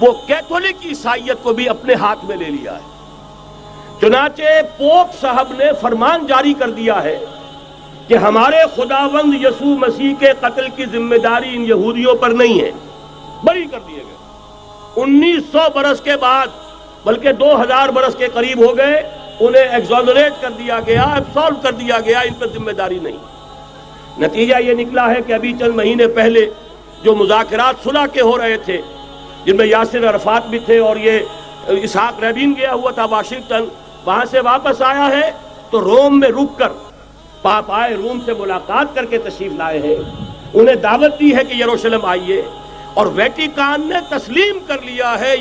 وہ کیتھولک عیسائیت کو بھی اپنے ہاتھ میں لے لیا ہے۔ چنانچہ پوپ صاحب نے فرمان جاری کر دیا ہے کہ ہمارے خداوند یسوع مسیح کے قتل کی ذمہ داری ان یہودیوں پر نہیں ہے، بری کر دیے گئے۔ 1900 برس کے بعد، بلکہ 2000 برس کے قریب ہو گئے، انہیں ایگزونریٹ کر دیا گیا، ایبسالو کر دیا گیا، ان پر ذمہ داری نہیں۔ نتیجہ یہ نکلا ہے کہ ابھی چند مہینے پہلے جو مذاکرات صلح کے ہو رہے تھے، جن میں یاسر عرفات بھی تھے اور یہ اسحاق رابین گیا ہوا تھا واشنگٹن، وہاں سے واپس آیا ہے تو روم میں رک کر پاپائے روم سے ملاقات کر کے تشریف لائے ہیں، انہیں دعوت دی ہے کہ یروشلم آئیے، اور ویٹیکان نے تسلیم کر لیا ہے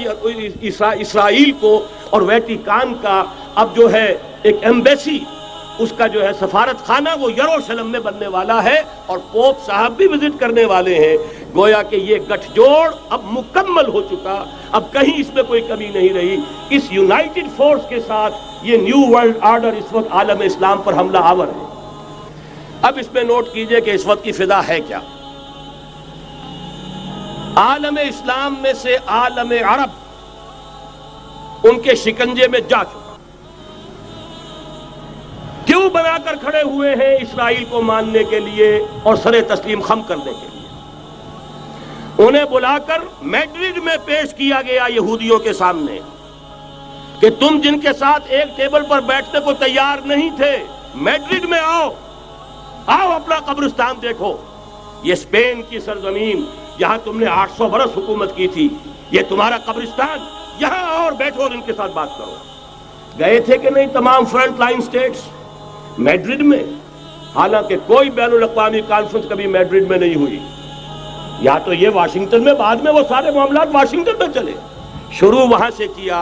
اسرائیل کو، اور ویٹیکان کا اب جو ہے ایک ایمبیسی، اس کا جو ہے سفارت خانہ وہ یروشلم میں بننے والا ہے، اور پوپ صاحب بھی وزٹ کرنے والے ہیں۔ گویا کہ یہ گٹھ جوڑ اب مکمل ہو چکا، اب کہیں اس میں کوئی کمی نہیں رہی۔ اس یونائٹڈ فورس کے ساتھ یہ نیو ورلڈ آرڈر اس وقت عالم اسلام پر حملہ آور ہے۔ اب اس میں نوٹ کیجئے کہ اس وقت کی فضا ہے کیا۔ عالم اسلام میں سے عالم عرب ان کے شکنجے میں جا چکا، کیوں بنا کر کھڑے ہوئے ہیں اسرائیل کو ماننے کے لیے اور سر تسلیم خم کرنے کے لیے۔ انہیں بلا کر میڈرڈ میں پیش کیا گیا یہودیوں کے سامنے کہ تم جن کے ساتھ ایک ٹیبل پر بیٹھنے کو تیار نہیں تھے، میڈرڈ میں آؤ، آؤ اپنا قبرستان دیکھو، یہ اسپین کی سرزمین جہاں تم نے 800 برس حکومت کی تھی، یہ تمہارا قبرستان، یہاں آؤ اور بیٹھو اور ان کے ساتھ بات کرو۔ گئے تھے کہ نہیں تمام فرنٹ لائن سٹیٹس میڈرڈ میں؟ حالانکہ کوئی بین الاقوامی کانفرنس کبھی میڈرڈ میں نہیں ہوئی، یا تو یہ واشنگٹن میں، بعد میں وہ سارے معاملات واشنگٹن میں چلے، شروع وہاں سے کیا۔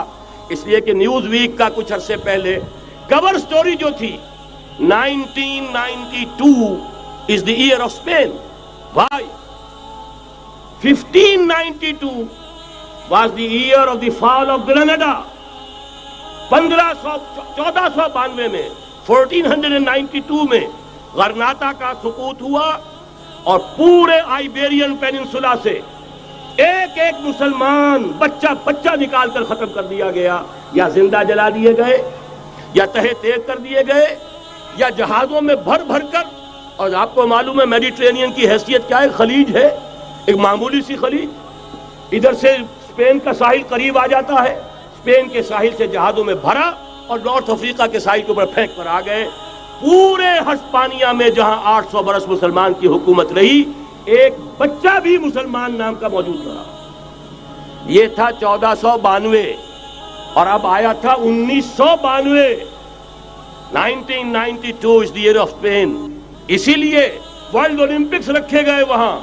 اس لیے کہ نیوز ویک کا کچھ عرصے پہلے کور سٹوری جو تھی 1992 is the year of Spain. Why? 1592 was the year of the fall of Granada. 1492 میں 1492 میں غرناطہ کا سقوط ہوا، اور پورے آئیبیرین پیننسولا سے ایک ایک مسلمان بچہ نکال کر ختم کر دیا گیا، یا زندہ جلا دیے گئے، یا تہہ تیغ کر دیے گئے، یا جہازوں میں بھر بھر کر۔ اور آپ کو معلوم ہے میڈیٹرینین کی حیثیت کیا ہے، خلیج ہے، ایک معمولی سی خلیج، ادھر سے اسپین کا ساحل قریب آ جاتا ہے، اسپین کے ساحل سے جہازوں میں بھرا اور نارتھ افریقہ کے ساحل کے اوپر پھینک کر آ گئے۔ پورے ہسپانیہ میں جہاں 800 برس مسلمان کی حکومت رہی، ایک بچہ بھی مسلمان نام کا موجود رہا۔ یہ تھا 1492، اور اب آیا تھا 1992۔ 1992 is the year of Spain۔ اسی لیے ورلڈ اولمپکس رکھے گئے، وہاں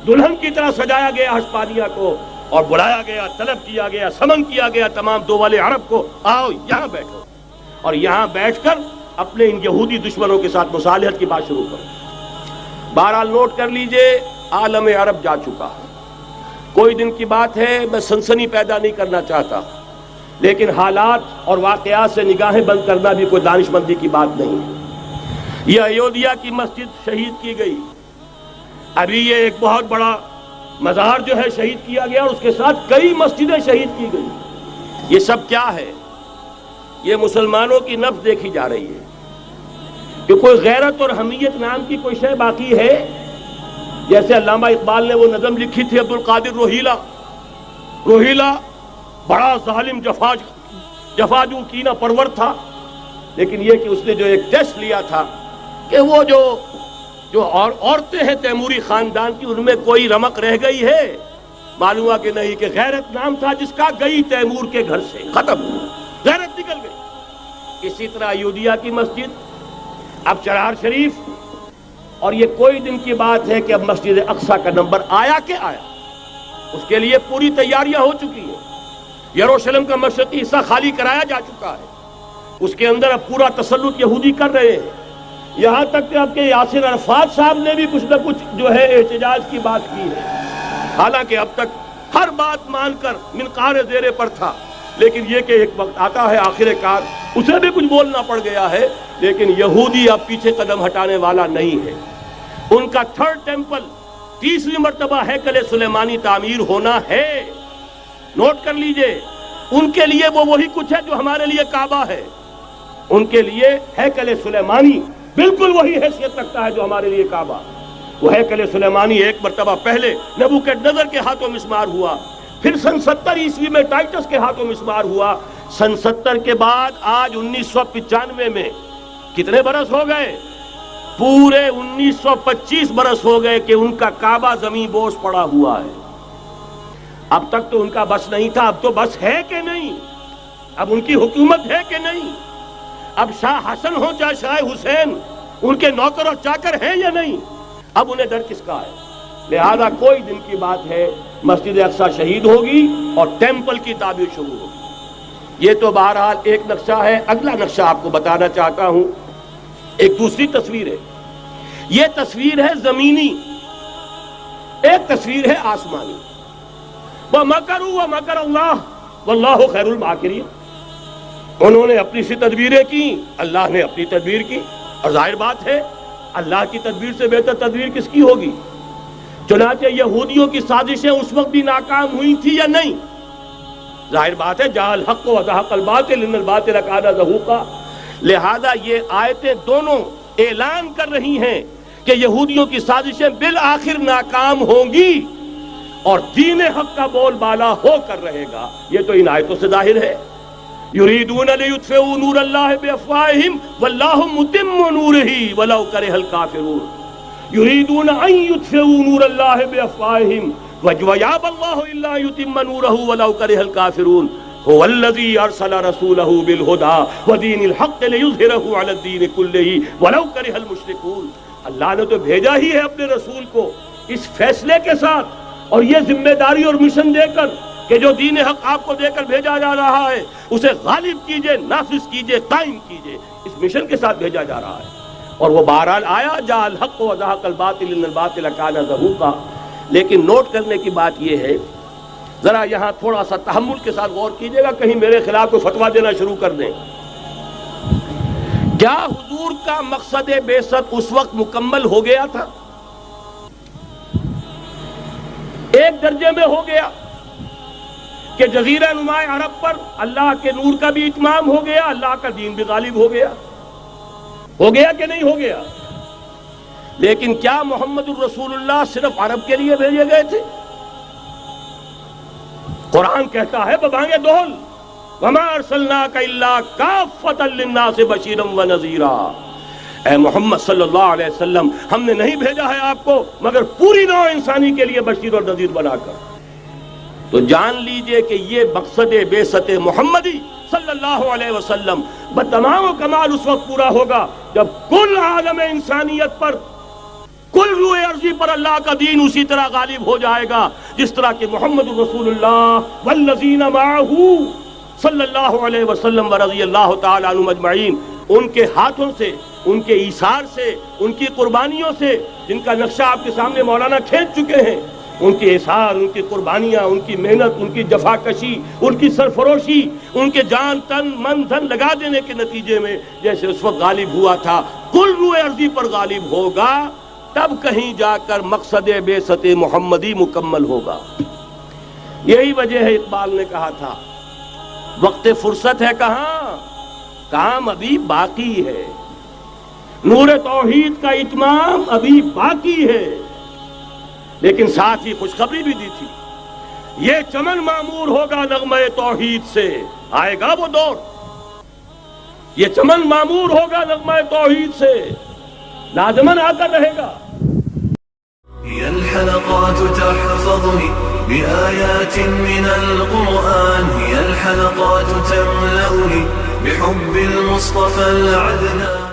دلہن کی طرح سجایا گیا ہسپانیہ کو، اور بلایا گیا، طلب کیا گیا، سمن کیا گیا تمام دول عرب کو، آؤ یہاں بیٹھو، اور یہاں بیٹھ کر اپنے ان یہودی دشمنوں کے ساتھ مصالحت کی بات شروع کرو۔ بہرحال نوٹ کر لیجئے، عالم عرب جا چکا۔ کوئی دن کی بات ہے، میں سنسنی پیدا نہیں کرنا چاہتا، لیکن حالات اور واقعات سے نگاہیں بند کرنا بھی کوئی دانشمندی کی بات نہیں ہے۔ یہ ایودھیا کی مسجد شہید کی گئی، ابھی یہ ایک بہت بڑا مزار جو ہے شہید کیا گیا، اور اس کے ساتھ کئی مسجدیں شہید کی گئی۔ یہ سب کیا ہے؟ یہ مسلمانوں کی نفس دیکھی جا رہی ہے کہ کوئی غیرت اور حمیت نام کی کوئی شے باقی ہے؟ جیسے علامہ اقبال نے وہ نظم لکھی تھی عبد القادر روہیلا بڑا ظالم جفاجو کینہ پرور تھا، لیکن یہ کہ اس نے جو ایک ٹیسٹ لیا تھا کہ وہ جو عورتیں ہیں تیموری خاندان کی، ان میں کوئی رمق رہ گئی ہے؟ معلوم ہوا کہ نہیں، کہ غیرت نام تھا جس کا گئی تیمور کے گھر سے، ختم، غیرت نکل گئی۔ اسی طرح ایودھیا کی مسجد، اب چرار شریف، اور یہ کوئی دن کی بات ہے کہ اب مسجد اقصیٰ کا نمبر آیا کہ آیا، اس کے لیے پوری تیاریاں ہو چکی ہیں۔ یروشلم کا مشرقی حصہ خالی کرایا جا چکا ہے، اس کے اندر اب پورا تسلط یہودی کر رہے ہیں، یہاں تک کہ اب کے یاسر عرفات صاحب نے بھی کچھ نہ کچھ جو ہے احتجاج کی بات کی ہے، حالانکہ اب تک ہر بات مان کر منقار زیر پر تھا، لیکن یہ کہ ایک وقت آتا ہے آخر کار اسے بھی کچھ بولنا پڑ گیا ہے۔ لیکن یہودی اب پیچھے قدم ہٹانے والا نہیں ہے۔ ان کا تھرڈ ٹیمپل، تیسری مرتبہ ہیکل سلیمانی تعمیر ہونا ہے، نوٹ کر لیجئے، ان کے لیے وہ وہی کچھ ہے جو ہمارے لیے کعبہ ہے. ان کے لیے ہیکل سلیمانی بالکل وہی حیثیت رکھتا ہے جو ہمارے لیے کعبہ. وہ ہیکل سلیمانی ایک مرتبہ پہلے نبوکدنضر کے ہاتھوں مسمار ہوا، پھر سن 70 عیسوی میں ٹائٹس کے ہاتھوں مسمار ہوا. سن 70 کے بعد آج 1995 میں کتنے برس ہو گئے؟ پورے 1925 برس ہو گئے کہ ان کا کعبہ زمین بوس پڑا ہوا ہے. اب تک تو ان کا بس نہیں تھا، اب تو بس ہے کہ نہیں؟ اب ان کی حکومت ہے کہ نہیں؟ اب شاہ حسن ہو چاہے شاہ حسین، ان کے نوکر اور چاکر ہیں یا نہیں؟ اب انہیں ڈر کس کا ہے؟ لہذا کوئی دن کی بات ہے مسجد اقصی شہید ہوگی اور ٹیمپل کی تعمیر شروع ہوگی. یہ تو بہرحال ایک نقشہ ہے. اگلا نقشہ آپ کو بتانا چاہتا ہوں، ایک دوسری تصویر ہے. یہ تصویر ہے زمینی، ایک تصویر ہے آسمانی. وَمَكَرُوا وَمَكَرَ اللَّهُ وَاللَّهُ خَيْرُ الْمَاكِرِينَ. انہوں نے اپنی سی تدبیریں کی، اللہ نے اپنی تدبیر کی، اور ظاہر بات ہے اللہ کی تدبیر سے بہتر تدبیر کس کی ہوگی؟ چنانچہ یہودیوں کی سازشیں اس وقت بھی ناکام ہوئی تھی یا نہیں؟ ظاہر بات ہے جاء الحق وزهق الباطل ان الباطل کان زہوقا. لہذا یہ آیتیں دونوں اعلان کر رہی ہیں کہ یہودیوں کی سازشیں بالآخر ناکام ہوں گی اور دین حق کا بول بالا ہو کر رہے گا. یہ تو ان آیتوں سے ظاہر ہے. یریدون لیطفئوا نور اللہ بافواہہم واللہ متم نورہ ولو کرہ الکافرون. یریدون ان یطفئوا نور اللہ بافواہہم ویابى اللہ الا یتم نورہ ولو کرہ الکافرون. هو الذی ارسل رسولہ بالہدى ودین الحق لیظہرہ علی الدین کلہ ولو کرہ المشرکون. اللہ نے تو بھیجا ہی ہے اپنے رسول کو اس فیصلے کے ساتھ اور یہ ذمہ داری اور مشن دے کر کہ جو دین حق آپ کو دے کر بھیجا جا رہا ہے اسے غالب کیجئے، نافذ کیجئے، قائم کیجئے. اس مشن کے ساتھ بھیجا جا رہا ہے. اور وہ بہرحال آیا جاء الحق وزهق الباطل ان الباطل کان زہوقا. لیکن نوٹ کرنے کی بات یہ ہے، ذرا یہاں تھوڑا سا تحمل کے ساتھ غور کیجئے گا، کہیں میرے خلاف کوئی فتویٰ دینا شروع کر دیں. کیا حضور کا مقصد بعثت اس وقت مکمل ہو گیا تھا؟ ایک درجے میں ہو گیا کہ جزیرہ نما عرب پر اللہ کے نور کا بھی اتمام ہو گیا، اللہ کا دین بھی غالب ہو گیا. ہو گیا کہ نہیں ہو گیا؟ لیکن کیا محمد الرسول اللہ صرف عرب کے لیے بھیجے گئے تھے؟ قرآن کہتا ہے ببانگ دہل وما ارسلناک الا کافۃ للناس بشیرا ونذیرا. اے محمد صلی اللہ علیہ وسلم، ہم نے نہیں بھیجا ہے آپ کو مگر پوری نوع انسانی کے لیے بشیر اور نذیر بنا کر. تو جان لیجئے کہ یہ مقصد بعثت محمدی صلی اللہ علیہ وسلم بتمام و کمال اس وقت پورا ہوگا جب کل عالم انسانیت پر، کل روئے ارضی پر اللہ کا دین اسی طرح غالب ہو جائے گا جس طرح کہ محمد رسول اللہ والذین معہ صلی اللہ علیہ وسلم ورضی اللہ تعالی عنہم اجمعین، ان کے ہاتھوں سے، ان کے ایثار سے، ان کی قربانیوں سے، جن کا نقشہ آپ کے سامنے مولانا کھینچ چکے ہیں، ان کے احسار، ان کی قربانیاں، ان کی محنت، ان کی جفا کشی، ان کی سرفروشی، ان کے جان تن من دھن لگا دینے کے نتیجے میں جیسے اس وقت غالب ہوا تھا کل روئے ارضی پر غالب ہوگا، تب کہیں جا کر مقصد بعثت محمدی مکمل ہوگا. یہی وجہ ہے اقبال نے کہا تھا وقت فرصت ہے کہاں، کام ابھی باقی ہے، نور توحید کا اتمام ابھی باقی ہے. لیکن ساتھ ہی خوشخبری بھی دی تھی، یہ چمن معمور ہوگا نغمہ توحید سے. آئے گا وہ دور، یہ چمن معمور ہوگا نغمہ توحید سے، لازماً آ کر رہے گا. هي الحلقات تحفظني بآيات من القرآن، هي الحلقات تملأني بحب المصطفى العدنان.